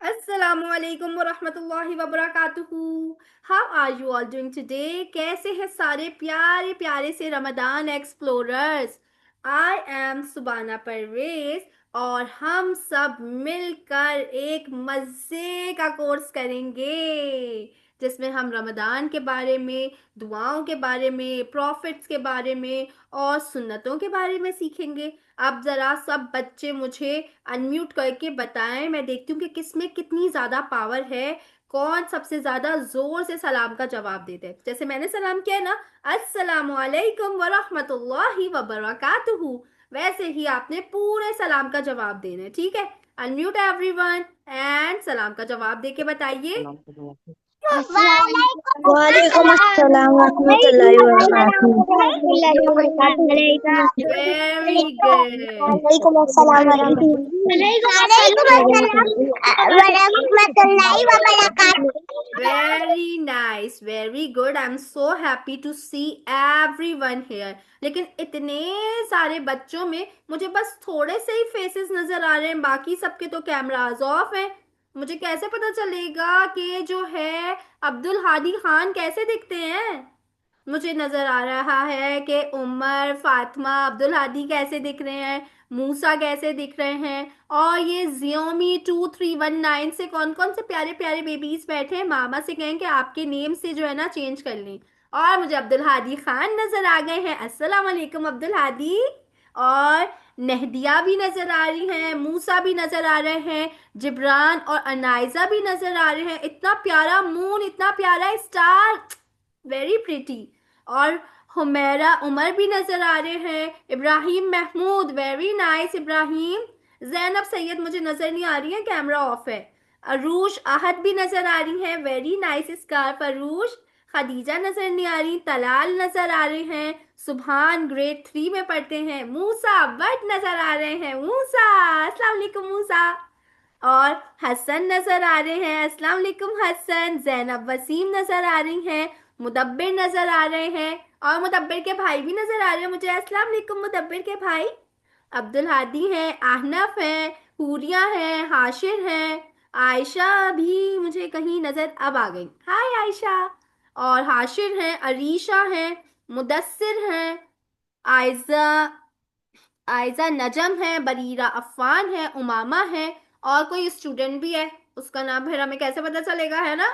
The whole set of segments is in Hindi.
अस्सलामु अलैकुम वरहमतुल्लाहि वबरकातुहू। How are you all doing today? कैसे हैं सारे प्यारे प्यारे से Ramadan explorers? I am Subana Parvez और हम सब मिलकर एक मज़े का कोर्स करेंगे जिसमें हम रमदान के बारे में, दुआओं के बारे में, प्रॉफिट्स के बारे में और सुन्नतों के बारे में सीखेंगे। अब ज़रा सब बच्चे मुझे अनम्यूट करके बताएं, मैं देखती हूँ कि किसमें कितनी ज़्यादा पावर है, कौन सबसे ज़्यादा ज़ोर से सलाम का जवाब देते हैं। जैसे मैंने सलाम किया है ना, अस्सलामु अलैकुम वरहमतुल्लाहि वबरकातुहू, वैसे ही आपने पूरे सलाम का जवाब देना है, ठीक है? अनम्यूट एवरीवन एंड सलाम का जवाब देके बताइए। वालेकुम अस्सलाम रहमतुल्लाहि व वेरी गुड। वालेकुम अस्सलाम वरहमतुल्लाहि व बरकातहू। Very nice, very good. I am so happy to see everyone here. लेकिन इतने सारे बच्चों में मुझे बस थोड़े से ही फेसेस नजर आ रहे हैं, बाकी सबके तो कैमराज ऑफ हैं। मुझे कैसे पता चलेगा कि जो है अब्दुल हादी खान कैसे दिखते हैं? मुझे नजर आ रहा है कि उमर, फातिमा, अब्दुल हादी कैसे दिख रहे हैं, मूसा कैसे दिख रहे हैं, और ये जियोमी 2319 से कौन कौन से प्यारे प्यारे बेबीज बैठे हैं। मामा से कहें कि आपके नेम से जो है ना चेंज कर लें। और मुझे अब्दुल हादी खान नजर आ गए हैं। अस्सलाम वालेकुम अब्दुल हादी। और नहदिया भी नजर आ रही हैं, मूसा भी नजर आ रहे हैं, जिब्रान और अनाइजा भी नजर आ रहे हैं। इतना प्यारा मून, इतना प्यारा स्टार, वेरी प्रिटी। और हुमैरा उमर भी नजर आ रहे हैं, इब्राहिम महमूद, वेरी नाइस इब्राहिम। जैनब सैयद मुझे नजर नहीं आ रही है, कैमरा ऑफ है। अरूश आहद भी नजर आ रही है, very nice scarf Aroosh. Khadija नजर नहीं आ रही, तलाल नजर आ रहे हैं, सुभान ग्रेड 3 में पढ़ते हैं, मूसा बट नजर आ रहे हैं, मूसा, अस्सलाम वालेकुम मूसा। और हसन नजर आ रहे हैं, अस्सलाम वालेकुम हसन। जैनब वसीम नजर आ रही हैं, मुदब्बिर नजर आ रहे हैं, और मुदब्बिर के भाई भी नजर आ रहे हैं मुझे। अस्सलाम वालेकुम मुदब्बिर के भाई। अब्दुल हादी हैं, आहनफ हैं, हूरिया हैं, हाशिर हैं, आयशा भी मुझे कहीं नजर अब आ गई, हाय आयशा। और हाशिर हैं, अरीशा हैं, मुदस्सिर हैं, आयजा, आयजा नजम है, बरीरा अफान है, उमामा है, और कोई स्टूडेंट भी है, उसका नाम फिर हमें कैसे पता चलेगा, है ना?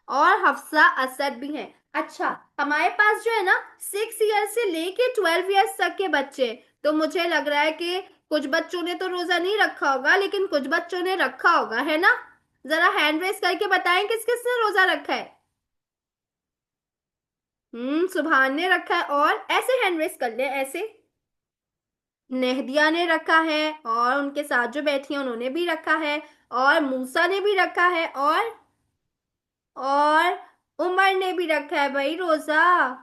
और हफ्सा असद भी है। अच्छा, हमारे पास जो है ना 6 ईयर से लेके 12 ईयर्स तक के बच्चे, तो मुझे लग रहा है कि कुछ बच्चों ने तो रोजा नहीं रखा होगा, लेकिन कुछ बच्चों ने रखा होगा, है ना? जरा हैंड रेस करके बताएं किस किसने रोजा रखा है। सुभान ने रखा है, और ऐसे हैंड रेस कर ले, ऐसे। नेहदिया ने रखा है, और उनके साथ जो बैठी हैं उन्होंने भी रखा है, और मूसा ने भी रखा है, और उमर ने भी रखा है भाई रोजा,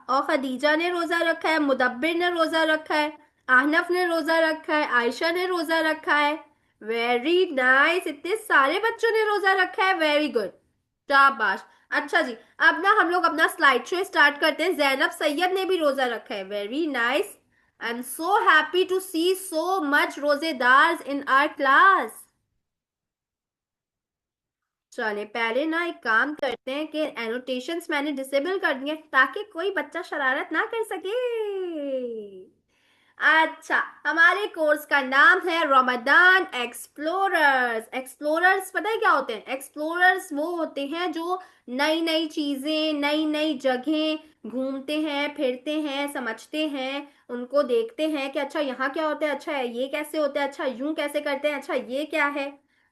और खदीजा ने रोजा रखा है, मुदब्बिर ने रोजा रखा है, आहनफ ने रोजा रखा है, आयशा ने रोजा रखा है। वेरी नाइस, इतने सारे बच्चों ने रोजा रखा है, वेरी गुड, शाबाश। अच्छा जी, अब ना हम लोग अपना स्लाइड शो स्टार्ट करते हैं। जैनब सैयद ने भी रोजा रखा है, very nice. I am so happy to see so much रोजेदार्स इन आवर क्लास। चले पहले ना एक काम करते हैं कि एनोटेशंस मैंने डिसेबल कर दिए ताकि कोई बच्चा शरारत ना कर सके। अच्छा, हमारे कोर्स का नाम है रमदान एक्सप्लोरर्स। एक्सप्लोरर्स पता है क्या होते हैं? एक्सप्लोरर्स वो होते हैं जो नई नई चीजें, नई नई जगह घूमते हैं, फिरते हैं, समझते हैं, उनको देखते हैं कि अच्छा यहाँ क्या होता है, अच्छा है ये कैसे होता है, अच्छा यूं कैसे करते हैं, अच्छा ये क्या है,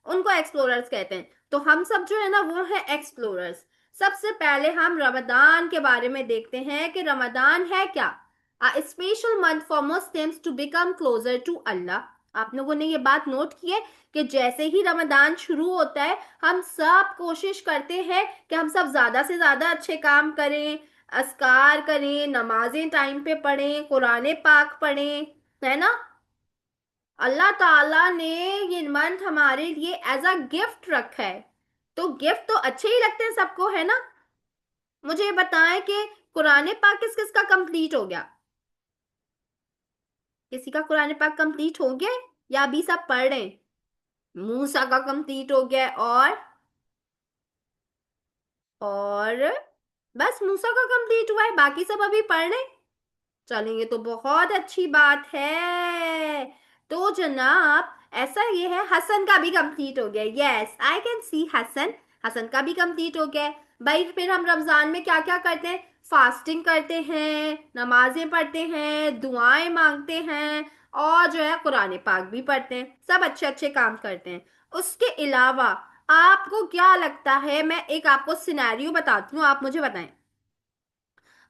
उनको एक्सप्लोरर्स कहते हैं। तो हम सब जो है ना वो है एक्सप्लोरर्स। सबसे पहले हम रमदान के बारे में देखते हैं कि रमदान है क्या। A special month for Muslims to become closer to Allah। आप लोगों ने ये बात नोट की है कि जैसे ही रमदान शुरू होता है हम सब कोशिश करते हैं कि हम सब ज्यादा से ज्यादा अच्छे काम करें, अस्कार करें, नमाजें टाइम पे पढ़ें, कुरान पाक पढ़ें, है ना? अल्लाह ताला ने ये मंथ हमारे लिए एज अ गिफ्ट रखा है, तो गिफ्ट तो अच्छे ही लगते हैं सबको, है ना? मुझे ये बताएं कि कुरान पाक किस किस का कंप्लीट हो गया? किसी का कुरान पाक कंप्लीट हो गया है या अभी सब पढ़ रहे हैं? मूसा का कंप्लीट हो गया है, और और बस मूसा का कंप्लीट हुआ है, बाकी सब अभी पढ़ने चलेंगे तो बहुत अच्छी बात है। तो जनाब ऐसा ये है, हसन का भी कंप्लीट हो गया। Yes I can see Hasan, Hasan का भी कंप्लीट हो गया है। भाई फिर हम रमजान में क्या क्या करते हैं? फास्टिंग करते हैं, नमाजें पढ़ते हैं, दुआएं मांगते हैं, और जो है कुरान पाक भी पढ़ते हैं, सब अच्छे अच्छे काम करते हैं। उसके अलावा आपको क्या लगता है, मैं एक आपको सिनेरियो बताती हूँ, आप मुझे बताएं।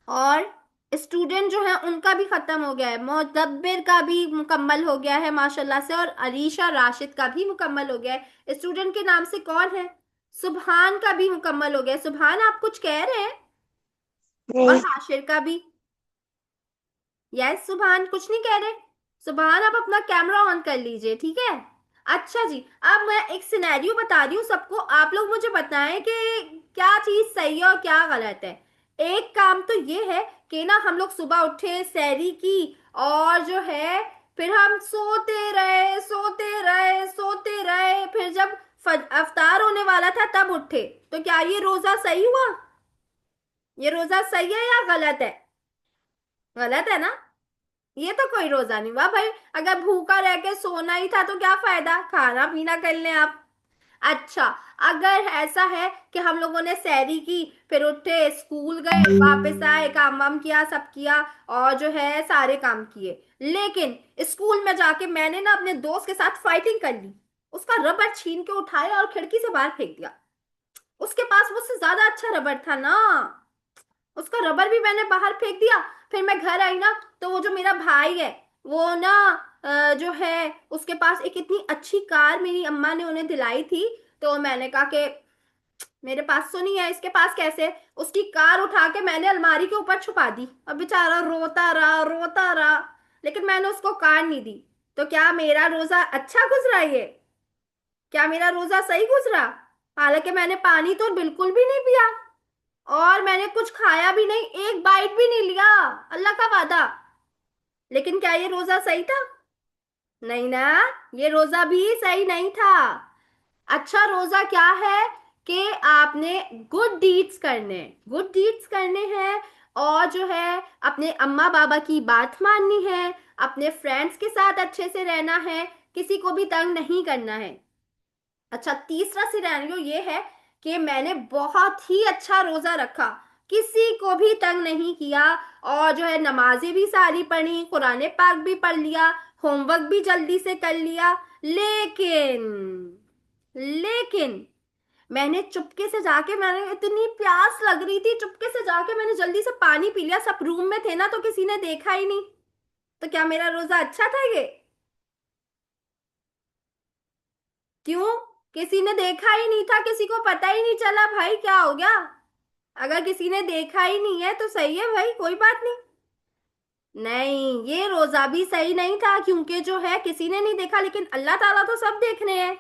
और स्टूडेंट जो है उनका भी खत्म हो गया है, मुदब्बिर का भी मुकम्मल हो गया है माशाल्लाह से, और अरीशा राशिद का भी मुकम्मल हो गया है। स्टूडेंट के नाम से कौन है? सुबहान का भी मुकम्मल हो गया है। सुबहान आप कुछ कह रहे हैं? और नहीं। हाशिर का भी। यस सुबहान कुछ नहीं कह रहे? सुबहान आप अपना कैमरा ऑन कर लीजिए, ठीक है। अच्छा जी, अब मैं एक सिनेरियो बता रही हूँ सबको, आप लोग मुझे बताएं कि क्या चीज सही है और क्या गलत है। एक काम तो ये है कि ना हम लोग सुबह उठे, सैरी की, और जो है फिर हम सोते रहे सोते रहे सोते रहे, फिर जब अफ्तार होने वाला था तब उठे, तो क्या ये रोजा सही हुआ? ये रोजा सही है या गलत है? गलत है ना? ये तो कोई रोजा नहीं हुआ भाई। अगर भूखा रह के सोना ही था तो क्या फायदा, खाना पीना कर लें आप। अच्छा, अगर ऐसा है कि हम लोगों ने सैरी की, फिर उठे, स्कूल गए, वापस आए, काम वाम किया, सब किया, और जो है सारे काम किए, लेकिन स्कूल में जाके मैंने ना अपने दोस्त के साथ फाइटिंग कर ली, उसका रबर छीन के उठाया और खिड़की से बाहर फेंक दिया। उसके पास मुझसे ज्यादा अच्छा रबर था ना, उसका रबर भी मैंने बाहर फेंक दिया। फिर मैं घर आई ना, तो वो जो मेरा भाई है, वो ना जो है उसके पास एक इतनी अच्छी कार मेरी अम्मा ने उन्हें दिलाई थी, तो मैंने कहा कि मेरे पास तो नहीं है, इसके पास कैसे? उसकी कार उठा के मैंने अलमारी के ऊपर छुपा दी, अब बेचारा रोता रहा रोता रहा, लेकिन मैंने उसको कार नहीं दी। तो क्या मेरा रोजा अच्छा गुजरा ये? क्या मेरा रोजा सही गुजरा? हालांकि मैंने पानी तो बिल्कुल भी नहीं पिया, और मैंने कुछ खाया भी नहीं, एक बाइट भी नहीं लिया, अल्लाह का वादा। लेकिन क्या ये रोजा सही था? नहीं ना, ये रोजा भी सही नहीं था। अच्छा रोजा क्या है कि आपने गुड डीड्स करने, गुड डीड्स करने हैं, और जो है अपने अम्मा बाबा की बात माननी है, अपने फ्रेंड्स के साथ अच्छे से रहना है, किसी को भी तंग नहीं करना है। अच्छा तीसरा सिनेरियो ये है कि मैंने बहुत ही अच्छा रोजा रखा, किसी को भी तंग नहीं किया, और जो है नमाजें भी सारी पढ़ी, कुरान पाक भी पढ़ लिया, होमवर्क भी जल्दी से कर लिया, लेकिन लेकिन मैंने चुपके से जाके, मैंने इतनी प्यास लग रही थी, चुपके से जाके मैंने जल्दी से पानी पी लिया, सब रूम में थे ना तो किसी ने देखा ही नहीं। तो क्या मेरा रोजा अच्छा था ये? क्यों? किसी ने देखा ही नहीं था, किसी को पता ही नहीं चला, भाई क्या हो गया? अगर किसी ने देखा ही नहीं है तो सही है भाई, कोई बात नहीं। नहीं, ये रोजा भी सही नहीं था, क्योंकि जो है किसी ने नहीं देखा, लेकिन अल्लाह ताला तो सब देख रहे हैं।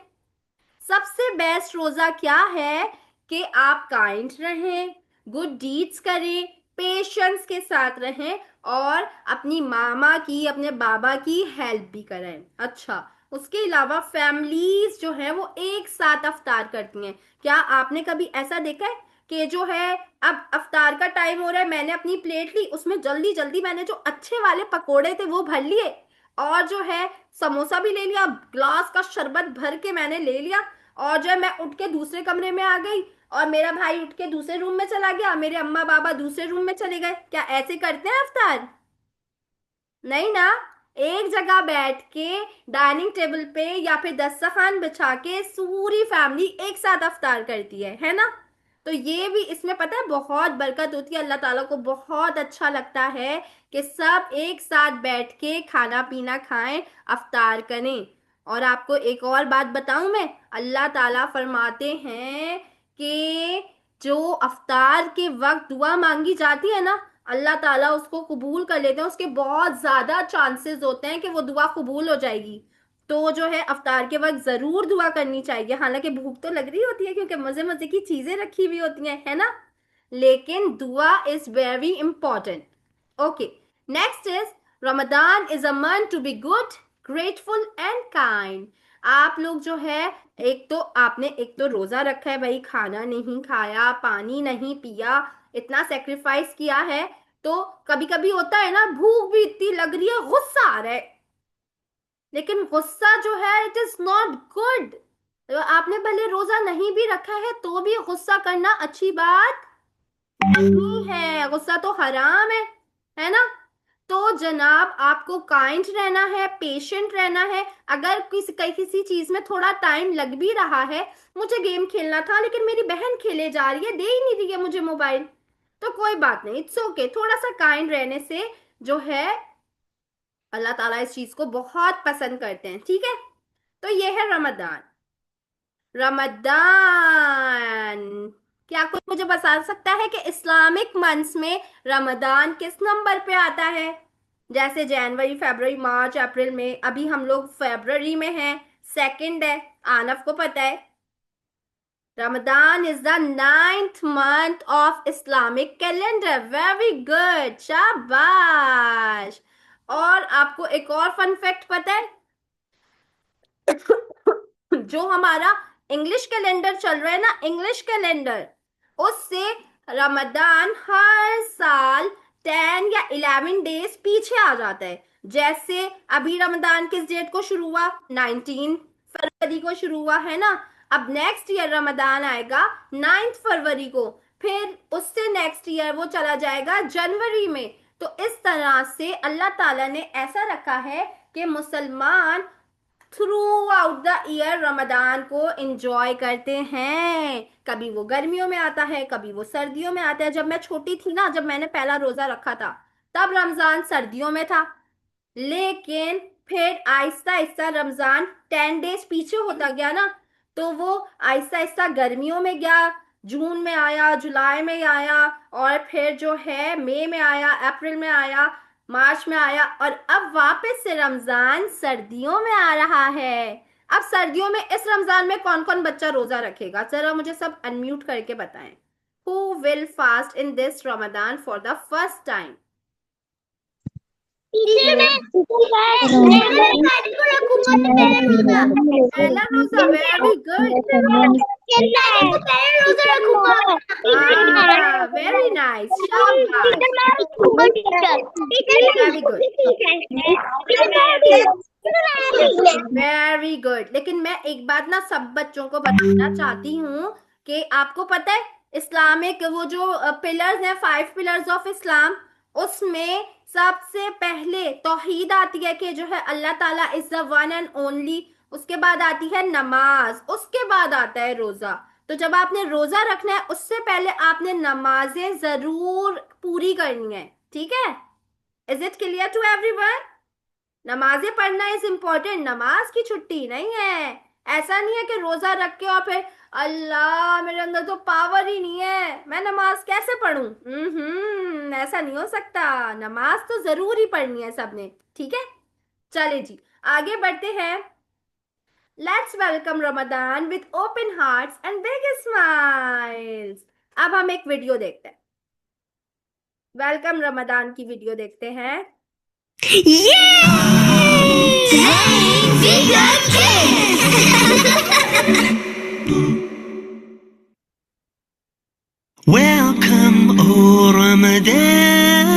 सबसे बेस्ट रोजा क्या है कि आप काइंड रहें, गुड डीड्स करें, पेशेंस के साथ रहें, और अपनी मामा की, अपने बाबा की हेल्प भी करें। अच्छा, उसके अलावा फैमिलीज जो है वो एक साथ अफ्तार करती हैं। क्या आपने कभी ऐसा देखा है कि जो है अब अफ्तार का टाइम हो रहा है, मैंने अपनी प्लेट ली, उसमें जल्दी जल्दी मैंने जो अच्छे वाले पकोड़े थे वो भर लिए, और जो है समोसा भी ले लिया, ग्लास का शरबत भर के मैंने ले लिया, और जो है मैं उठ के दूसरे कमरे में आ गई, और मेरा भाई उठ के दूसरे रूम में चला गया, मेरे अम्मा बाबा दूसरे रूम में चले गए। क्या ऐसे करते हैं अफ्तार? नहीं ना, एक जगह बैठ के डाइनिंग टेबल पे या फिर दस्तरखान बिछा के पूरी फैमिली एक साथ अफ्तार करती है ना। तो ये भी इसमें पता है बहुत बरकत होती है, अल्लाह ताला को बहुत अच्छा लगता है कि सब एक साथ बैठ के खाना पीना खाएं, अफ्तार करें। और आपको एक और बात बताऊं मैं, अल्लाह ताला फरमाते हैं कि जो अफ्तार के वक्त दुआ मांगी जाती है ना, अल्लाह ताला उसको कबूल कर लेते हैं, उसके बहुत ज्यादा चांसेस होते हैं कि वो दुआ कबूल हो जाएगी। तो जो है अफ्तार के वक्त जरूर दुआ करनी चाहिए, हालांकि भूख तो लग रही होती है क्योंकि मजे मजे की चीजें रखी हुई होती हैं, है ना, लेकिन दुआ is very important. Okay, next is Ramadan is a month to be good, grateful and kind. आप लोग जो है, एक तो रोजा रखा है भाई, खाना नहीं खाया, पानी नहीं पिया, इतना सेक्रीफाइस किया है, तो कभी कभी होता है ना, भूख भी इतनी लग रही है, गुस्सा आ रहा है, लेकिन गुस्सा जो है इट इज नॉट गुड। तो आपने भले रोजा नहीं भी रखा है तो भी गुस्सा करना अच्छी बात नहीं है, गुस्सा तो हराम है ना। तो जनाब आपको काइंड रहना है, पेशेंट रहना है। अगर किसी चीज में थोड़ा टाइम लग भी रहा है, मुझे गेम खेलना था लेकिन मेरी बहन खेले जा रही है, दे ही नहीं रही है मुझे मोबाइल, तो कोई बात नहीं, इट्स ओके। थोड़ा सा काइंड रहने से जो है अल्लाह ताला इस चीज को बहुत पसंद करते हैं, ठीक है। तो ये है रमदान। रमदान, क्या कोई मुझे बता सकता है कि इस्लामिक मंथ्स में रमदान किस नंबर पे आता है? जैसे जनवरी, फरवरी, मार्च, अप्रैल में, अभी हम लोग फरवरी में हैं, सेकंड है, आनफ को पता है। Ramadan is the 9th month of Islamic calendar. Very good, शाबाश। और आपको एक और फन फैक्ट पता है? जो हमारा इंग्लिश कैलेंडर चल रहा है ना, इंग्लिश कैलेंडर, उससे रमदान हर साल 10 या 11 डेज पीछे आ जाता है। जैसे अभी रमदान किस डेट को शुरू हुआ? 19 फरवरी को शुरू हुआ है ना। अब नेक्स्ट ईयर रमदान आएगा 9 फरवरी को, फिर उससे नेक्स्ट ईयर वो चला जाएगा जनवरी में। तो इस तरह से अल्लाह ताला ने ऐसा रखा है कि मुसलमान through out the year Ramadan को एंजॉय करते हैं। कभी वो गर्मियों में आता है, कभी वो सर्दियों में आता है। जब मैं छोटी थी ना, जब मैंने पहला रोजा रखा था, तब रमजान सर्दियों में था, लेकिन फिर आहिस्ता आहिस्ता रमजान 10 डेज पीछे होता गया ना, तो वो आहिस्ता आहिस्ता गर्मियों में गया, जून में आया, जुलाई में आया, और फिर जो है मई में आया, अप्रैल में आया, मार्च में आया, और अब वापस से रमजान सर्दियों में आ रहा है। अब सर्दियों में इस रमजान में कौन कौन बच्चा रोजा रखेगा? जरा मुझे सब अनम्यूट करके बताएं। Who will fast in this Ramzan for the first time? पहला रोजा, वेरी गुड, वेरी नाइस, शाबाश, वेरी गुड, वेरी गुड। लेकिन मैं एक बात ना सब बच्चों को बताना चाहती हूँ कि आपको पता है इस्लामिक वो जो पिलर्स हैं, 5 पिलर्स ऑफ इस्लाम, उसमें सबसे पहले तौहीद आती है कि जो है अल्लाह ताला is the one and only. उसके बाद आती है नमाज, उसके बाद आता है रोजा। तो जब आपने रोजा रखना है उससे पहले आपने नमाजें जरूर पूरी करनी है, ठीक है। Is it clear to everyone? नमाजें पढ़ना इज इम्पोर्टेंट, नमाज की छुट्टी नहीं है। ऐसा नहीं है कि रोजा रख के और फिर अल्लाह मेरे अंदर तो पावर ही नहीं है, मैं नमाज कैसे पढ़ूं? ऐसा नहीं हो सकता, नमाज तो जरूर ही पढ़नी है सबने, ठीक है। चले जी, आगे बढ़ते हैं। Let's welcome Ramadan with open hearts and big smiles. अब हम एक वीडियो देखते हैं, वेलकम रमदान की वीडियो देखते हैं। Welcome, O Ramadan.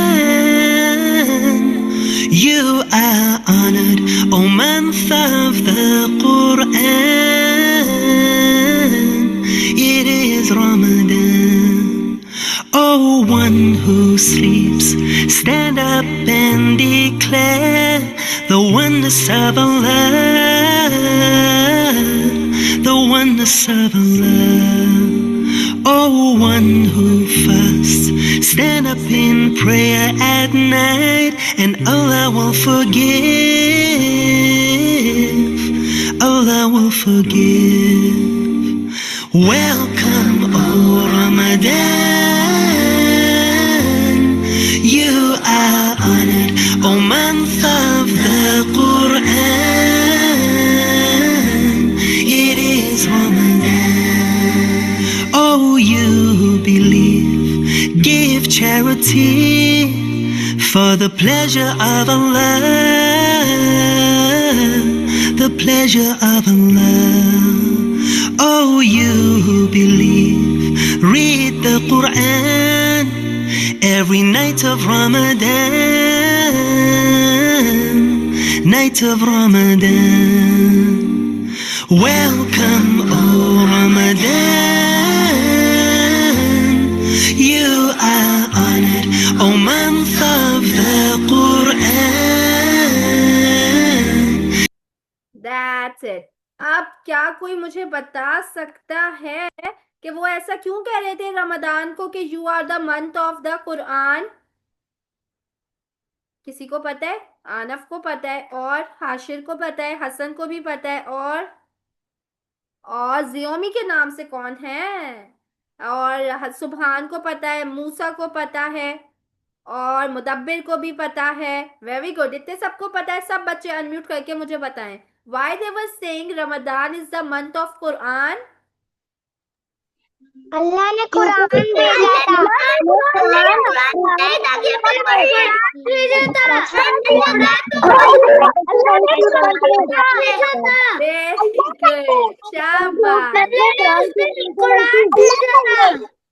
You are honored, O month of the Quran. It is Ramadan. O one who sleeps, stand up and declare the oneness of Allah, the oneness of Allah. Oh, one who fasts, stand up in prayer at night, and Allah will forgive. Allah will forgive. Welcome, O Ramadan. You are honored, O month of the Quran. It is Ramadan. Oh, you who believe, give charity for the pleasure of Allah, the pleasure of Allah. Oh, you who believe, read the Quran every night of Ramadan, night of Ramadan. Welcome, oh Ramadan, you are honored, oh month of the Quran. That's it. अब क्या कोई मुझे बता सकता है कि वो ऐसा क्यों कह रहे थे रमजान को कि you are the month of the Quran? किसी को पता है? आनफ को पता है, और हाशिर को पता है, हसन को भी पता है, और जियोमी के नाम से कौन है? और सुबहान को पता है, मूसा को पता है, और मुदब्बिर को भी पता है। वेरी गुड, इतने सबको पता है। सब बच्चे अनम्यूट करके मुझे बताएं why they were saying Ramzan is the month of Quran. Allah ने कुरान भेजा था।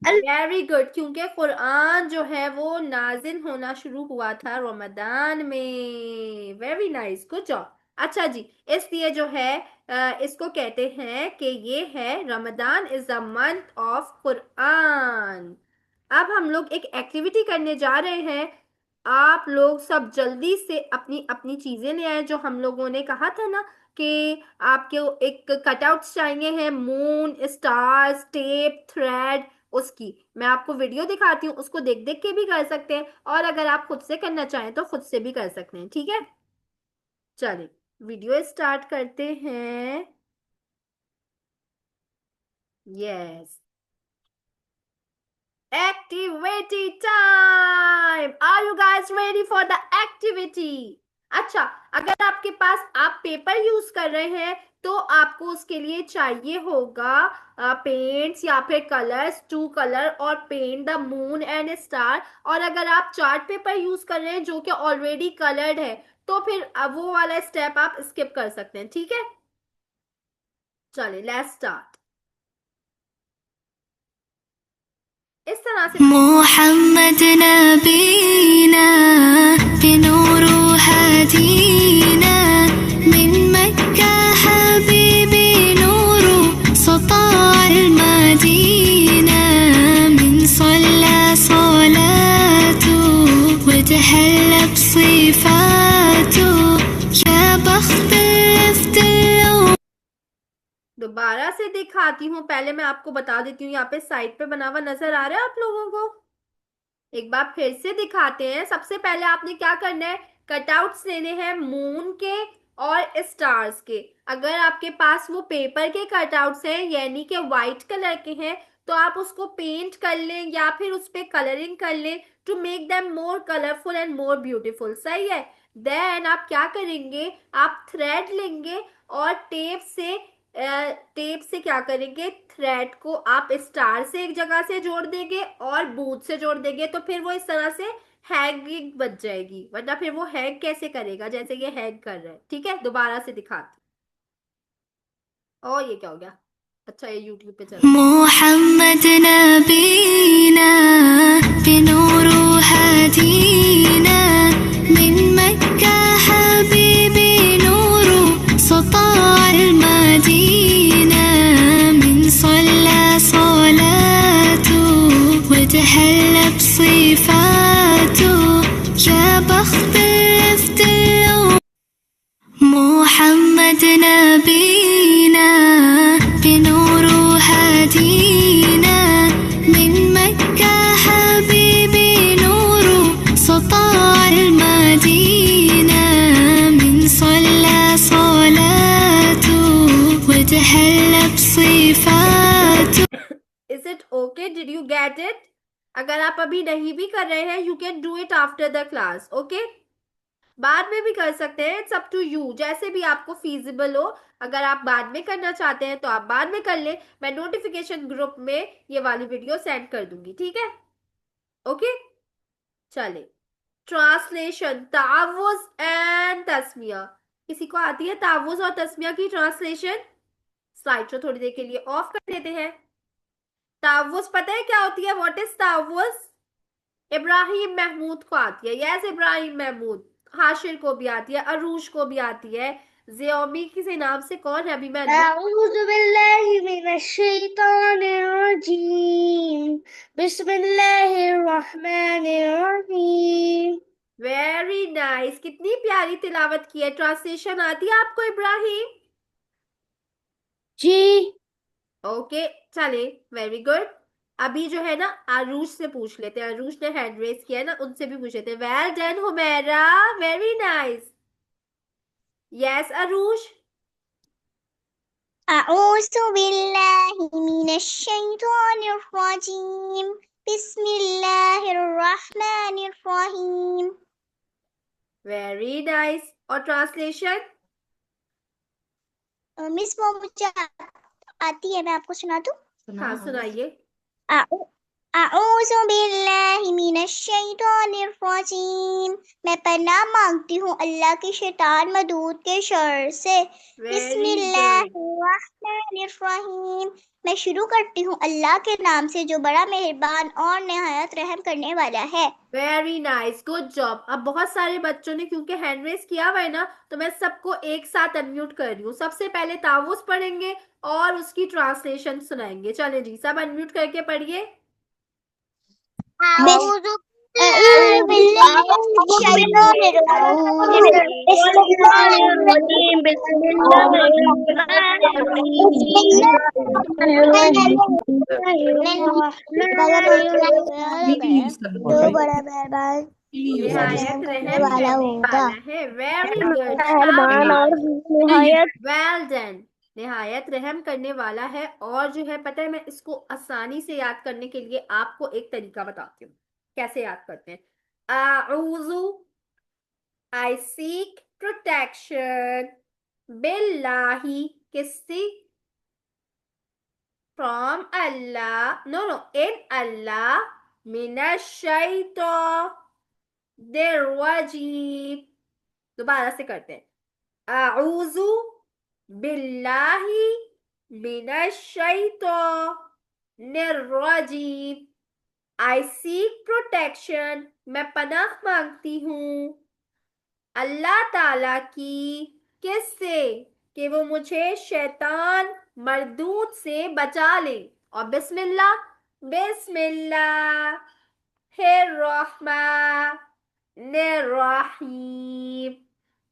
वेरी गुड, क्योंकि कुरान जो है वो नाजिल होना शुरू हुआ था रमजान में। Very nice, good job. अच्छा जी, इसलिए जो है इसको कहते हैं कि ये है Ramzan is the month of Quran. अब हम लोग एक एक्टिविटी करने जा रहे हैं। आप लोग सब जल्दी से अपनी अपनी चीजें ले आए, जो हम लोगों ने कहा था ना कि आपके एक कटआउट्स चाहिए हैं, मून, स्टार्स, टेप, थ्रेड, उसकी मैं आपको वीडियो दिखाती हूँ, उसको देख देख के भी कर सकते हैं, और अगर आप खुद से करना चाहें तो खुद से भी कर सकते हैं। ठीक है, चलिए वीडियो स्टार्ट करते हैं। Yes, activity time. Are you guys ready for the activity? अच्छा, अगर आपके पास आप पेपर यूज कर रहे हैं तो आपको उसके लिए चाहिए होगा पेंट्स या फिर कलर्स, टू कलर और paint the moon and star. और अगर आप चार्ट पेपर यूज कर रहे हैं जो कि ऑलरेडी कलर्ड है, तो फिर वो वाला स्टेप आप स्किप कर सकते हैं। ठीक है, चलिए लेट्स स्टार्ट। इस तरह से मोहम्मद नबीना बिनूर हादीना मिन मक्का हबीबी नूर सताअ मदीना मिन सल्ला सलातु वतहल्ला बसिफातु या बख्त दोबारा से दिखाती हूँ। पहले मैं आपको बता देती हूँ, यहाँ पे साइड पे बना हुआ नजर आ रहा है आप लोगों को? एक बार फिर से दिखाते हैं। सबसे पहले आपने क्या करना है, कटआउट्स लेने हैं मून के और स्टार्स के। अगर आपके पास वो पेपर के कटआउट्स हैं यानी कि व्हाइट कलर के हैं, तो आप उसको पेंट कर लें या फिर उस पर कलरिंग कर लें to make them more colourful and more beautiful. सही है। देन आप क्या करेंगे, आप थ्रेड लेंगे और टेप से क्या करेंगे, थ्रेड को आप स्टार से एक जगह से जोड़ देंगे और बूथ से जोड़ देंगे, तो फिर वो इस तरह से हैगिंग बच जाएगी। वरना फिर वो हैग कैसे करेगा, जैसे ये हैग कर रहा है। ठीक है, दोबारा से दिखाती। और ये क्या हो गया? अच्छा, ये यूट्यूब पे चल मोहम्मद नबीना बिनूर हादीना मिन मक्का हबीबी नूर सताअ मदीना मिन सल्ला सलातु वतहल्ला बसिफातु या बख्त मोहम्मद नबीना बिनूर हादीना मिन मक्का हबीबी नूर सताअ मदीना मिन सल्ला सलातु वतहल्ला बसिफातु। Is it okay? Did you get it? अगर आप अभी नहीं भी कर रहे हैं, you can do it after the class. Okay, बाद में भी कर सकते हैं, इट्स अप टू यू, जैसे भी आपको फीजिबल हो। अगर आप बाद में करना चाहते हैं तो आप बाद में कर ले। मैं नोटिफिकेशन ग्रुप में ये वाली वीडियो सेंड कर दूंगी। ठीक है, ओके। चले, ट्रांसलेशन, तावुज़ एंड तस्मिया। किसी को आती है तावुज और तस्मिया की ट्रांसलेशन? स्लाइड शो थोड़ी देर के लिए ऑफ कर देते हैं। तावुज पता है क्या होती है? What is taawuz? इब्राहिम महमूद को आती है। यस, इब्राहिम महमूद। हाशिर को भी आती है, अरूज को भी आती है। जियोमी किसी नाम से कौन है? अभी मैं अऊज़ु बिल्लाहि मिनश शैतानिर रजीम। बिस्मिल्लाहिर रहमानिर रहीम। Very nice. कितनी प्यारी तिलावत की है। ट्रांसलेशन आती है आपको इब्राहिम? जी। ओके, चले, वेरी गुड। अभी जो है ना आरूष से पूछ लेते हैं। आरूष ने हैंड रेस किया है ना, उनसे भी पूछ लेते हैं। Well done Humaira, very nice. Yes Aarush. अऊज़ु बिल्लाहि मिनश शैतानिर रजीम। बिस्मिल्लाहिर रहमानिर रहीम। Very nice. और ट्रांसलेशन? मिस वो मुझे आती है, मैं आपको सुना दूं? हाँ सुनाइए। अऊज़ु बिल्लाहि मिनश शैतानिर रजीम। मैं पनाह मांगती हूँ अल्लाह के शैतान मदूद के शर से। Very good. बिस्मिल्लाहिर रहीम। मैं शुरू करती हूँ अल्लाह के नाम से जो बड़ा मेहरबान और निहायत रहम करने वाला है। Very nice, good job. अब बहुत सारे बच्चों ने क्योंकि हैंड रेस किया हुआ है ना, तो मैं सबको एक साथ अनम्यूट कर रही हूँ। सबसे पहले तावुस पढ़ेंगे और उसकी ट्रांसलेशन सुनाएंगे। चले जी, सब अनम्यूट करके पढ़िए। अऊज़ु बिल्लाहि मिनश शैतानिर रजीम। जो बड़ा मेहरबान निहायत रहम करने रहम वाला करने होगा। वाला है। वेरी गुड, मेहरबान और शाबाश। निहायत। Well done. निहायत रहम करने वाला है। और जो है पता है, मैं इसको आसानी से याद करने के लिए आपको एक तरीका बताती हूँ कैसे याद करते हैं। आऊज़ु, आई सीक प्रोटेक्शन, बिल्लाही, किससे? फ्रॉम अल्लाह, नो नो, इन अल्लाह, मिनश शैतान रजीम। दोबारा से करते हैं। आऊज़ु बिल्लाही मिनश शैतानिर रजीम। आई सीक प्रोटेक्शन, मैं पनाह मांगती हूँ अल्लाह ताला की। किससे? कि वो मुझे शैतान मरदूद से बचा ले। और बिस्मिल्लाह, बिस्मिल्लाह Rahim.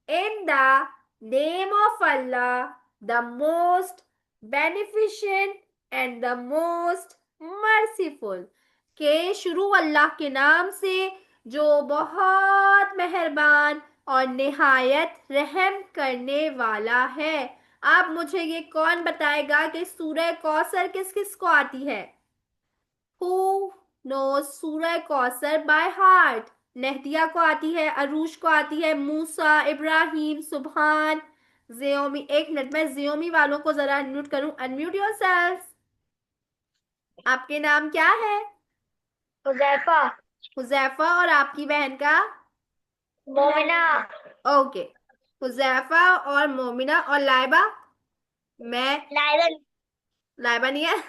In the name of Allah, the most beneficent and the most merciful. के शुरू अल्लाह के नाम से जो बहुत मेहरबान और निहायत रहम करने वाला है। अब मुझे ये कौन बताएगा कि सूरह कौसर किस किस को आती है? Who knows सूरह कौसर बाय हार्ट? नहदिया को आती है, अरूश को आती है, मूसा, इब्राहिम, सुबहान, जियोमी। एक मिनट, मैं जियोमी वालों को जरा अनम्यूट करूं। Unmute yourself. आपके नाम क्या है? हुज़ैफा। हुजैफा। और आपकी बहन का? मोमिना। ओके, हुजैफा और मोमिना। और लाइबा? मैं लायन। लाइबा नहीं है।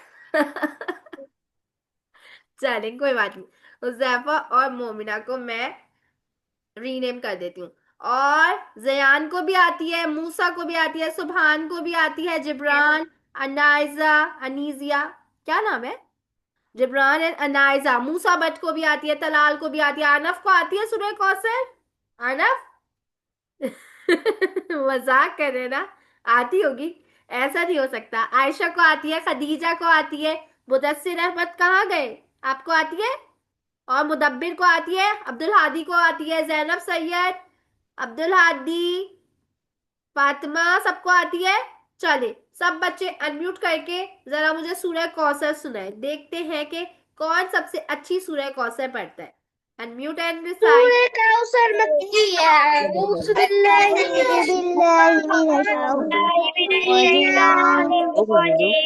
चलें, कोई बात नहीं। हुजैफा और मोमिना को मैं रीनेम कर देती हूँ। और जयान को भी आती है, मूसा को भी आती है, सुबहान को भी आती है, जिब्रान, अनाइजा, अनीजिया, क्या नाम है? Jibran and Anaiza. Musa but को भी आती है, तलाल को भी आती है, अनफ को आती है सूरह कौसर? अनफ? मजाक कर रहे ना, आती होगी, ऐसा नहीं हो सकता। आयशा को आती है, खदीजा को आती है। मुदस्सिर अहमद कहाँ गए? आपको आती है? और मुदब्बिर को आती है, अब्दुल हादी को आती है, जैनब सैयद, अब्दुल हादी, फातिमा, सबको आती है। चले, सब बच्चे अनम्यूट करके जरा मुझे सूरह कौसर सुनाए। देखते हैं कि कौन सबसे अच्छी सूरह कौसर पढ़ता है। Unmute and recite. सूरह काउसर मक्की है। औज़ु बिल्लाहि मिनश मुदब्बिर पढ़िए।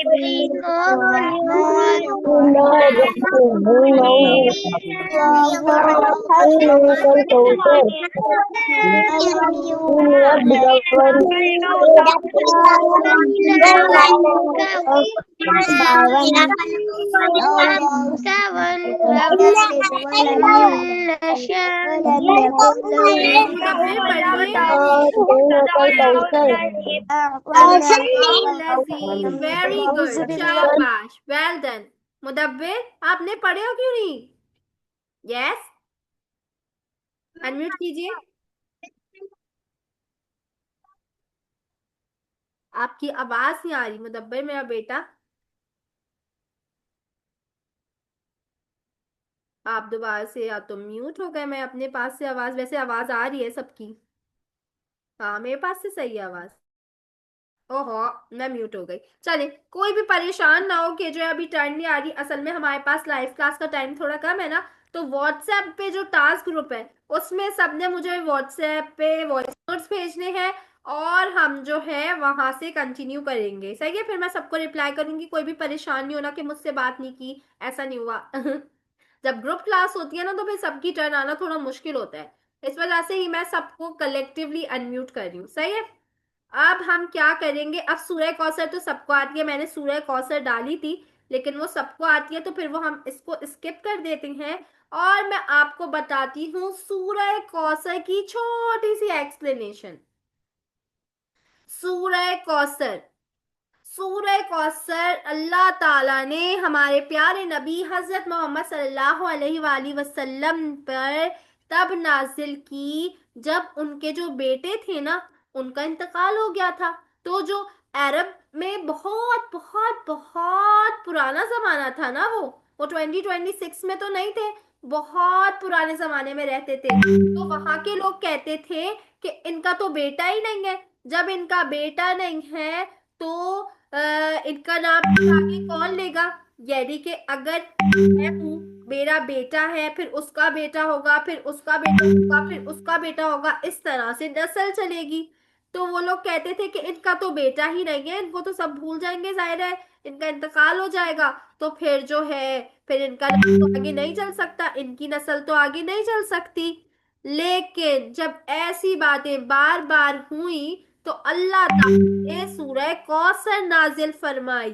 वेरी गुड, शाबाश, वेल डन। मुदब्बिर आपने पढ़े हो क्यों नहीं? यस, अनम्यूट कीजिए। आपकी आवाज नहीं आ रही मुदब्बिर मेरा बेटा। आप दोबारा से या तो म्यूट हो गए। मैं अपने पास से आवाज, वैसे आवाज आ रही है सबकी। हाँ, मेरे पास से सही है आवाज। ओहो, मैं म्यूट हो गई। चले, कोई भी परेशान ना हो कि जो है अभी टर्न नहीं आ रही। असल में हमारे पास लाइव क्लास का टाइम थोड़ा कम है ना, तो व्हाट्सएप पे जो टास्क ग्रुप है उसमें सबने मुझे व्हाट्सएप पे वॉइस नोट्स भेजने हैं, और हम जो है वहां से कंटिन्यू करेंगे। सही है, फिर मैं सबको रिप्लाई करूंगी। कोई भी परेशान नहीं होना कि मुझसे बात नहीं की, ऐसा नहीं हुआ। जब ग्रुप क्लास होती है ना, तो फिर सबकी टर्न आना थोड़ा मुश्किल होता है। इस वजह से ही मैं सबको कलेक्टिवली अनम्यूट कर रही हूँ। सही है, अब हम क्या करेंगे। अब सूरह कौसर तो सबको आती है, मैंने सूरह कौसर डाली थी, लेकिन वो सबको आती है, तो फिर वो हम इसको स्किप कर देते हैं। और मैं आपको बताती हूँ सूरह कौसर की छोटी सी एक्सप्लेनेशन। सूरह कौसर, सूरह कौसर अल्लाह ताला ने हमारे प्यारे नबी हजरत मोहम्मद सल्लल्लाहु अलैहि वसल्लम पर तब नाजिल की जब उनके जो बेटे थे ना, उनका इंतकाल हो गया था। तो जो अरब में बहुत बहुत बहुत पुराना जमाना था ना, वो 2026 में तो नहीं थे, बहुत पुराने जमाने में रहते थे। तो वहां के लोग कहते थे कि इनका तो बेटा ही नहीं है। जब इनका बेटा नहीं है तो इनका नाम आगे कौन लेगा? यानी कि अगर मैं हूँ, मेरा बेटा है, फिर उसका बेटा होगा, फिर उसका बेटा होगा, फिर उसका बेटा होगा, इस तरह से नस्ल चलेगी। तो वो लोग कहते थे कि इनका तो बेटा ही नहीं है, इनको तो सब भूल जाएंगे, जाहिर है इनका इंतकाल हो जाएगा, तो फिर जो है फिर इनका नस्ल तो आगे नहीं चल सकता, इनकी नस्ल तो आगे नहीं चल सकती। लेकिन जब ऐसी बातें बार बार हुई तो अल्लाह ताला ने सूरह कौसर नाजिल फरमाई।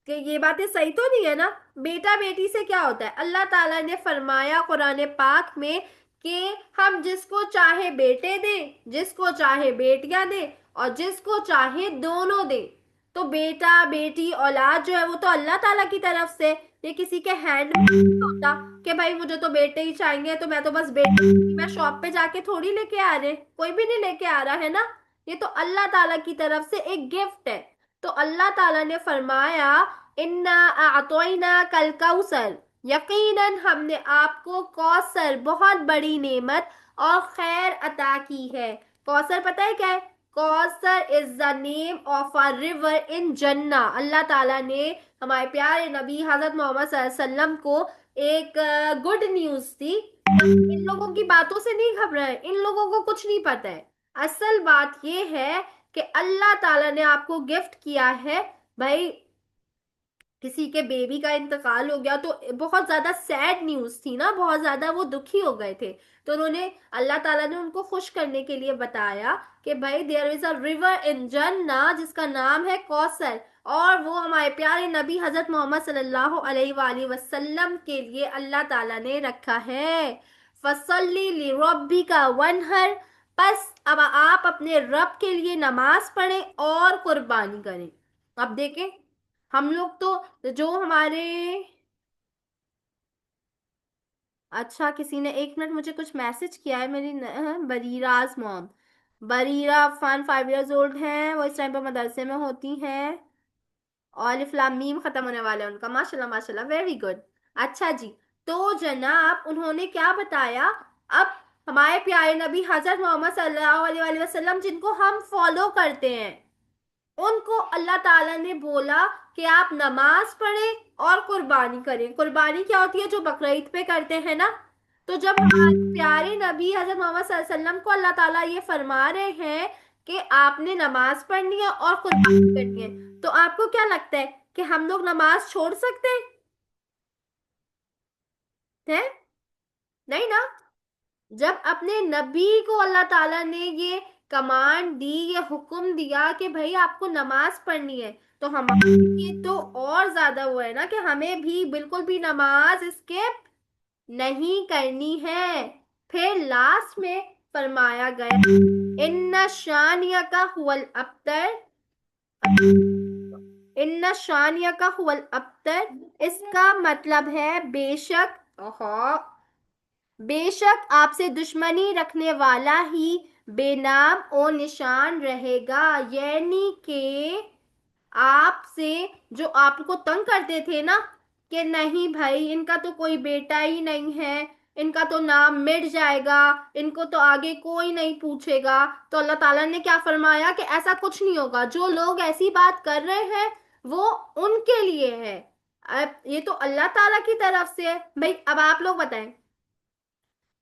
कि ये बातें सही तो नहीं है ना? बेटा बेटी से क्या होता है? अल्लाह ताला ने फरमाया कुरान पाक में कि हम जिसको चाहे बेटे दें, जिसको चाहे बेटियां दें, और जिसको चाहे दोनों दें। तो बेटा बेटी औलाद जो है वो तो अल्लाह ताला की तरफ से, ये किसी के हैंड में नहीं होता कि भाई मुझे तो बेटे ही चाहिए तो मैं तो बस बेटे, मैं शॉप पे जाके थोड़ी लेके आ रहे, कोई भी नहीं लेके आ रहा है ना। ये तो अल्लाह ताला की तरफ से एक गिफ्ट है। तो अल्लाह ताला ने फरमाया इन्ना आतोइना कल कौसर, यकीनन हमने आपको कौसर बहुत बड़ी नेमत और खैर अता की है। कौसर पता है क्या है? Kausar is the name of a river in जन्ना। अल्लाह ताला ने हमारे प्यारे नबी हजरत मोहम्मद सल्लल्लाहु अलैहि वसल्लम को एक गुड न्यूज दी। इन लोगों की बातों से नहीं घबराए, इन लोगों को कुछ नहीं पता है। असल बात यह है कि अल्लाह ताला ने आपको गिफ्ट किया है। भाई किसी के बेबी का इंतकाल हो गया तो बहुत ज्यादा सैड न्यूज थी ना, बहुत ज्यादा वो दुखी हो गए थे। तो उन्होंने, अल्लाह ताला ने उनको खुश करने के लिए बताया कि भाई there is a river in Jannah जिसका नाम है कौसर, और वो हमारे प्यारे नबी हजरत मोहम्मद सल्लल्लाहु अलैहि वसल्लम के लिए अल्लाह ताला ने रखा है। फसल्ली लिरब्बिका वनहर, बस अब आप अपने रब के लिए नमाज पढ़ें और कुर्बानी करें। अब देखें, हम लोग तो जो हमारे, अच्छा किसी ने 1 मिनट मुझे कुछ मैसेज किया है। मेरी Barira's mom, Barira Afan 5 years old हैं, वो इस टाइम पर मदरसे में होती हैं, और अलिफ लाम मीम खत्म होने वाला है उनका। माशाल्लाह माशाल्लाह, वेरी गुड। अच्छा जी, तो जनाब उन्होंने क्या बताया? अब हमारे प्यारे नबी हजरत मोहम्मद सल्लल्लाहु अलैहि वसल्लम जिनको हम फॉलो करते हैं, उनको अल्लाह ताला ने बोला कि आप नमाज पढ़ें और कुर्बानी करें। कुर्बानी क्या होती है? जो बकरीद पे करते हैं ना, तो जब हमारे प्यारे नबी हजरत मोहम्मद सल्लल्लाहु अलैहि वसल्लम को अल्लाह ताला ये फरमा रहे हैं कि आपने नमाज पढ़नी है और कुर्बानी करनी है, तो आपको क्या लगता है कि हम लोग नमाज छोड़ सकते हैं? नहीं ना। जब अपने नबी को अल्लाह ताला ने ये कमांड दी, ये हुक्म दिया कि भाई आपको नमाज पढ़नी है, तो हमारे लिए तो और ज्यादा वो है ना कि हमें भी बिल्कुल भी नमाज स्किप नहीं करनी है। फिर लास्ट में फरमाया गया इन्ना शानिया का हुवल अब्तर, इन्ना शानिया का हुवल अब्तर, इसका मतलब है बेशक, बेशक आपसे दुश्मनी रखने वाला ही बेनाम और निशान रहेगा। यानी कि आपसे जो आपको तंग करते थे ना कि नहीं भाई इनका तो कोई बेटा ही नहीं है, इनका तो नाम मिट जाएगा, इनको तो आगे कोई नहीं पूछेगा, तो अल्लाह ताला ने क्या फरमाया कि ऐसा कुछ नहीं होगा। जो लोग ऐसी बात कर रहे हैं वो उनके लिए है, अब ये तो अल्लाह ताला की तरफ से है। भाई अब आप लोग बताएं,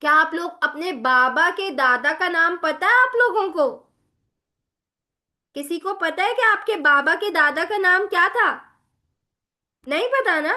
क्या आप लोग अपने बाबा के दादा का नाम पता है आप लोगों को? किसी को पता है कि आपके बाबा के दादा का नाम क्या था? नहीं पता ना।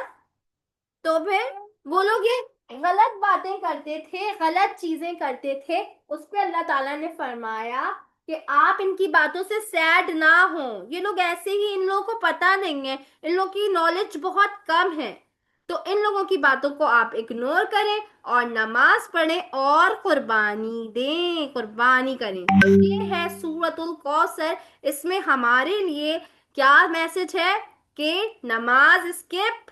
तो फिर वो लोग ये गलत बातें करते थे, गलत चीजें करते थे, उस पे अल्लाह ताला ने फरमाया कि आप इनकी बातों से सैड ना हो। ये लोग ऐसे ही, इन लोगों को पता नहीं है, इन लोगों की नॉलेज बहुत कम है, तो इन लोगों की बातों को आप इग्नोर करें और नमाज पढ़ें और कुर्बानी दें, कुर्बानी करें। तो ये है सूरतुल कौसर। इसमें हमारे लिए क्या मैसेज है कि नमाज स्किप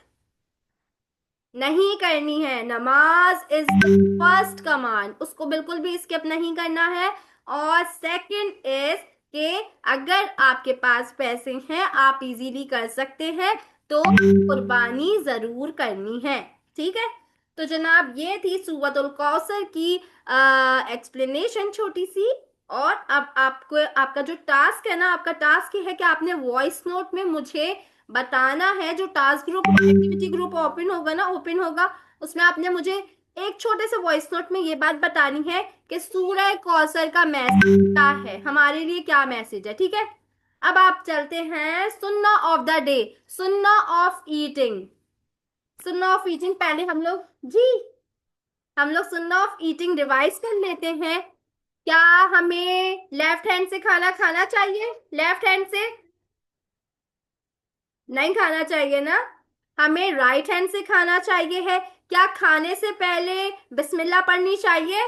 नहीं करनी है। नमाज इज द फर्स्ट कमांड, उसको बिल्कुल भी स्किप नहीं करना है। और सेकंड इज कि अगर आपके पास पैसे हैं, आप इजीली कर सकते हैं, तो कुर्बानी जरूर करनी है। ठीक है, तो जनाब ये थी सूरतुल कौसर की एक्सप्लेनेशन छोटी सी। और अब आपको, आपका जो टास्क है ना, आपका टास्क ये है कि आपने वॉइस नोट में मुझे बताना है, जो task group activity group open होगा ना, ओपन होगा, उसमें आपने मुझे एक छोटे से वॉइस नोट में ये बात बतानी है कि सूरह कौसर का मैसेज क्या है, हमारे लिए क्या मैसेज है। ठीक है, अब आप चलते हैं सुन्ना ऑफ द डे, सुन्ना ऑफ ईटिंग। सुन्ना ऑफ ईटिंग पहले हम लोग सुन्ना ऑफ ईटिंग रिवाइज कर लेते हैं। क्या हमें लेफ्ट हैंड से खाना खाना चाहिए? लेफ्ट हैंड से नहीं खाना चाहिए ना, हमें राइट हैंड से खाना चाहिए है। क्या खाने से पहले बिस्मिल्लाह पढ़नी चाहिए?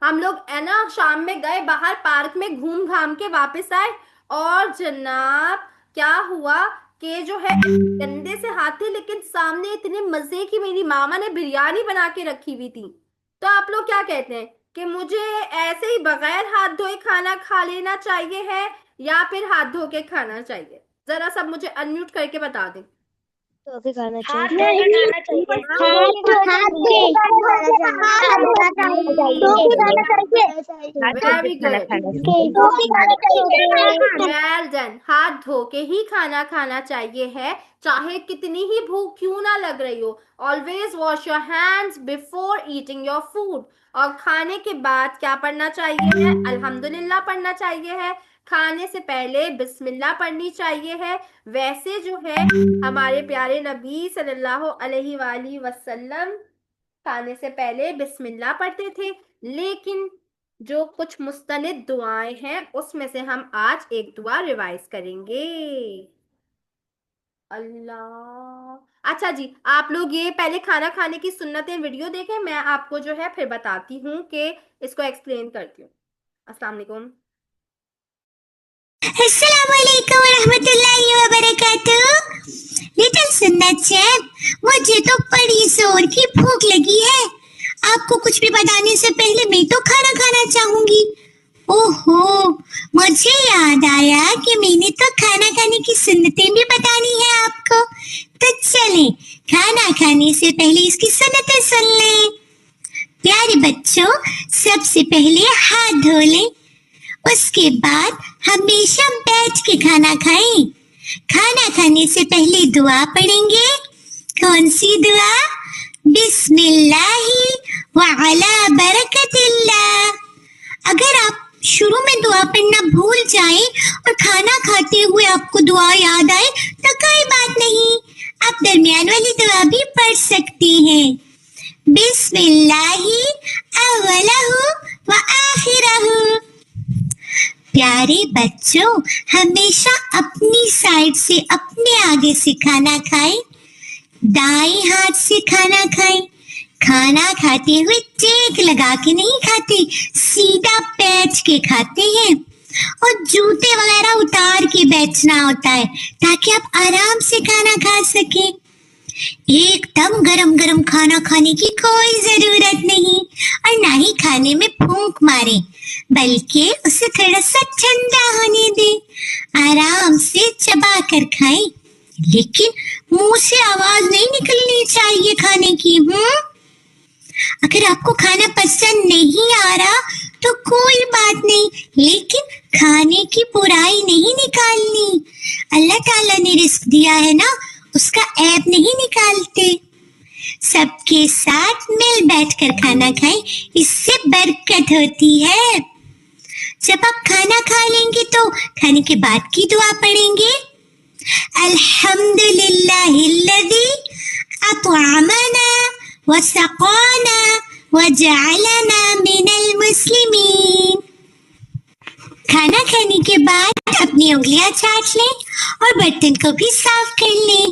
हम लोग है ना शाम में गए बाहर पार्क में, घूम घाम के वापस आए, और जनाब क्या हुआ कि जो है गंदे से हाथ थे, लेकिन सामने इतने मजे की मेरी मामा ने बिरयानी बना के रखी हुई थी। तो आप लोग क्या कहते हैं कि मुझे ऐसे ही बगैर हाथ धोए खाना खा लेना चाहिए है या फिर हाथ धो के खाना चाहिए? जरा सब मुझे अनम्यूट करके बता दें। धो के खाना हाथ चाहिए। धोके वेरी गुड, वेल डन। हाथ धो के ही खाना खाना चाहिए है, चाहे कितनी ही भूख क्यों ना लग रही हो। Always wash your hands before eating your food. और खाने के बाद क्या पढ़ना चाहिए है? अल्हम्दुलिल्लाह पढ़ना चाहिए है। खाने से पहले बिस्मिल्लाह पढ़नी चाहिए है। वैसे जो है हमारे प्यारे नबी सल्लल्लाहु अलैहि वसल्लम खाने से पहले बिस्मिल्लाह पढ़ते थे, लेकिन जो कुछ मुस्तनिद दुआएं हैं उसमें से हम आज एक दुआ रिवाइज करेंगे। अल्लाह, अच्छा जी, आप लोग ये पहले खाना खाने की सुन्नतें वीडियो देखें, मैं आपको जो है फिर बताती हूँ कि इसको एक्सप्लेन करती हूँ। अस्सलाम वालेकुम। अस्सलामुअलैकुम रहमतुल्लाहि व बरकातुहू। लिटिल सुन्नत चैन, मुझे तो बड़ी जोर की भूख लगी है। आपको कुछ भी बताने से पहले मैं तो खाना खाना चाहूंगी। ओहो, मुझे याद आया कि मैंने तो खाना खाने की सुन्नतें भी बतानी है आपको। तो चलें, खाना खाने से पहले इसकी सुन्नतें सुन लें। प्यारे बच्चों, सबसे पहले हाथ धो लें, उसके बाद हमेशा बैठ के खाना खाएं। खाना खाने से पहले दुआ पढ़ेंगे। कौन सी दुआ? बिस्मिल्लाहि व अला बरकतिल्लाह। अगर आप शुरू में दुआ पढ़ना भूल जाएं और खाना खाते हुए आपको दुआ याद आए तो कोई बात नहीं, आप दरमियान वाली दुआ भी पढ़ सकते हैं। बिस्मिल्लाहि अव्वलहु व आखिरहु। प्यारे बच्चों, हमेशा अपनी साइड से अपने आगे से खाना खाएं, दाएं हाथ से खाना खाएं। खाना खाते हुए टेक लगा के नहीं खाते, सीधा बैठ के खाते हैं और जूते वगैरह उतार के बैठना होता है ताकि आप आराम से खाना खा सकें। एकदम गरम गरम खाना खाने की कोई जरूरत नहीं और ना ही खाने में फूंक मारे, बल्कि उसे थोड़ा सा ठंडा होने दें। आराम से चबा कर खाएं, लेकिन मुंह से आवाज नहीं निकलनी चाहिए खाने की। अगर आपको खाना पसंद नहीं आ रहा तो कोई बात नहीं, लेकिन खाने की बुराई नहीं निकालनी। अल्लाह ताला ने रिस्क दिया है ना, उसका ऐब नहीं निकालते। सबके साथ मिल बैठकर खाना खाएं, इससे बरकत होती है। जब आप खाना खा लेंगे तो खाने के बाद की दुआ पढ़ेंगे। अल्हम्दुलिल्लाहिल्लज़ी अतअमना व सक़ाना व जअलना मिनल मुस्लिमीन। खाना खाने के बाद अपनी उंगलियां चाट लें और बर्तन को भी साफ कर लें।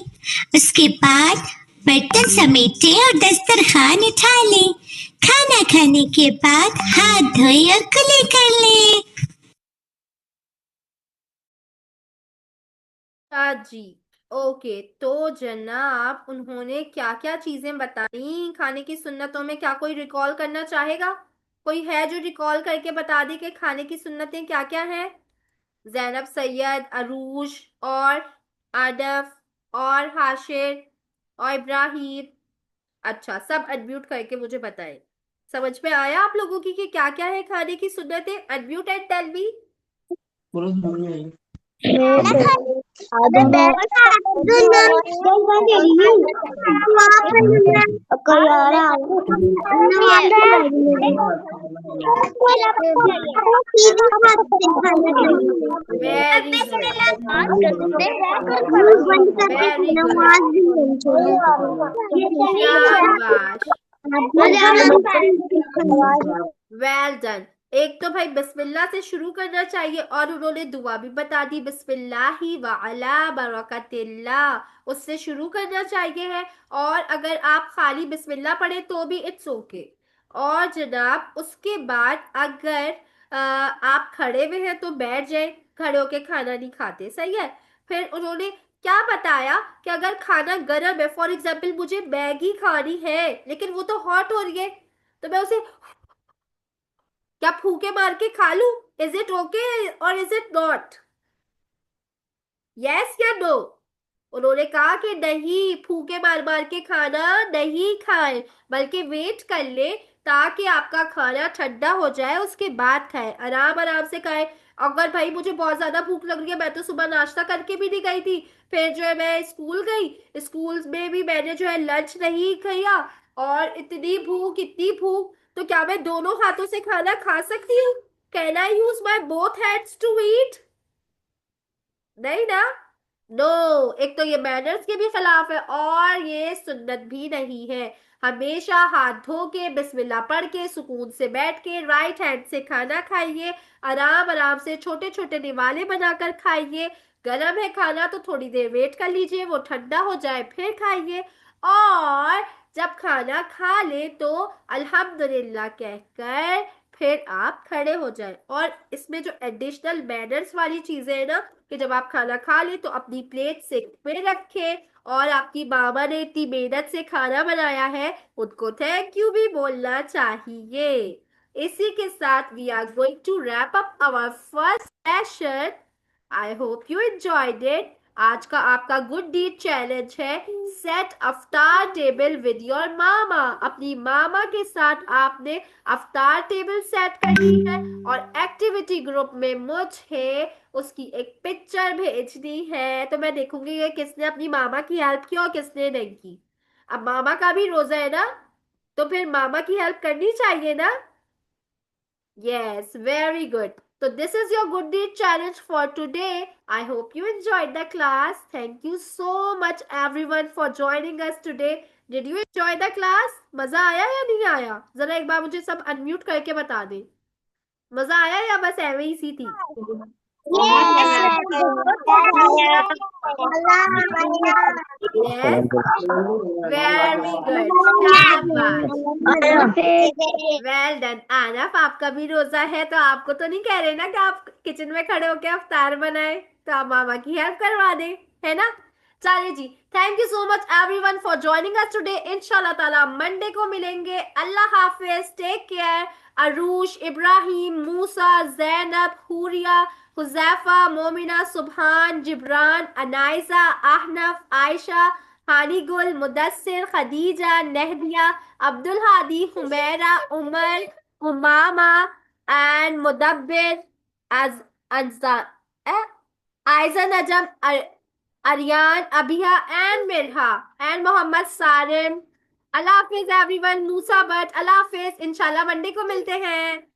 उसके बाद बर्तन समेटें और दस्तरखान उठा लें। खाना खाने के बाद हाथ धोएं और कुली कर लें। जी, ओके। तो जनाब, उन्होंने क्या क्या चीजें बताई खाने की सुन्नतों में? क्या कोई रिकॉल करना चाहेगा? कोई है जो रिकॉल करके बता दे कि खाने की सुन्नतें क्या क्या हैं? जैनब सैयद, अरूज और आदफ और हाशिर और इब्राहिम। अच्छा, सब अनम्यूट करके मुझे बताएं। समझ में आया आप लोगों की कि क्या क्या है खाने की सुन्नतें? Unmute and tell me. Very good, very good, well done. एक तो भाई बिस्मिल्लाह से शुरू करना चाहिए और उन्होंने दुआ भी बता दी, बिस्मिल्लाहि व अला बरकतिल्लाह, उससे शुरू करना चाहिए है। और अगर आप खाली बिस्मिल्लाह पढ़े तो भी इट्स ओके। और जनाब उसके बाद अगर आप खड़े हुए हैं तो बैठ जाए, खड़े होके खाना नहीं खाते, सही है। फिर उन्होंने क्या बताया कि अगर खाना गर्म है, फॉर एग्जाम्पल मुझे मैगी खानी है लेकिन वो तो हॉट हो रही है, तो मैं उसे क्या फूके मार के खा लू? इज इट ओके और इज इट नॉट? यस या नो? उन्होंने कहा कि नहीं, फूके मार मार के खाना नहीं खाए, बल्कि वेट कर ले ताकि आपका खाना ठंडा हो जाए, उसके बाद खाए, आराम आराम से खाए। अगर भाई मुझे बहुत ज्यादा भूख लग रही है, मैं तो सुबह नाश्ता करके भी नहीं गई थी, फिर जो है मैं स्कूल गई, स्कूल में भी मैंने जो है लंच नहीं किया और इतनी भूख, तो क्या मैं दोनों हाथों से खाना खा सकती हूँ? Can I use my both hands to eat? नहीं ना। नो, एक तो ये मैनर्स के भी खिलाफ है और ये सुन्नत भी नहीं है। हमेशा हाथ धो के बिस्मिल्लाह पढ़ के सुकून से बैठ के राइट हैंड से खाना खाइए, आराम आराम से छोटे छोटे निवाले बनाकर खाइए। गरम है खाना तो थोड़ी देर वेट कर लीजिए, वो ठंडा हो जाए फिर खाइए। और जब खाना खा ले तो अल्हम्दुलिल्लाह कहकर फिर आप खड़े हो जाए। और इसमें जो एडिशनल मैनर्स वाली चीजें है ना, कि जब आप खाना खा ले तो अपनी प्लेट सिंक में रखे, और आपकी मामा ने इतनी मेहनत से खाना बनाया है, उनको थैंक यू भी बोलना चाहिए। इसी के साथ we are going to wrap up our first session. I hope you enjoyed it. आज का आपका गुड डीड चैलेंज है, set iftar table with your mama. अपनी मामा के साथ आपने अफ्तार टेबल सेट करनी है और एक्टिविटी ग्रुप में मुझे उसकी एक पिक्चर भेजनी है, तो मैं देखूंगी कि किसने अपनी मामा की हेल्प की और किसने नहीं की। अब मामा का भी रोजा है ना, तो फिर मामा की हेल्प करनी चाहिए ना। Yes, very good. So this is your good deed challenge for today. I hope you enjoyed the class. Thank you so much everyone for joining us today. Did you enjoy the class? मजा आया या नहीं आया? जरा एक बार मुझे सब अनम्यूट करके बता दें। मजा आया या बस ऐवे ही सी थी? Yes, very good. शाबाश। वेल डन आनफ, आपका भी रोजा है तो आपको तो नहीं कह रहे ना कि आप किचन में खड़े होकर अफ्तार बनाए, तो आप मामा की हेल्प करवा दें, है ना। चलिए जी, thank you so much everyone for joining us today. इंशाल्लाह ताला मंडे को मिलेंगे। अल्लाह हाफिज, take care. Arush, Ibrahim, Musa, Zainab, Huriya, Huzaifa, Momina, Subhan, Jibran, Anaiza, Ahnaf, Ayesha, Hani Gul, Mudassir, Khadija, Nahdiya, Abdul Hadi, Humaira, Umar, Umama, and Mudabbir, as Anza, eh? Aiza Najam, Aryan, Abiha, and Mirha, and Muhammad Sarim. Allah Hafiz everyone, Musa Bhatt, Allah Hafiz, इंशाल्लाह मंडे को मिलते हैं।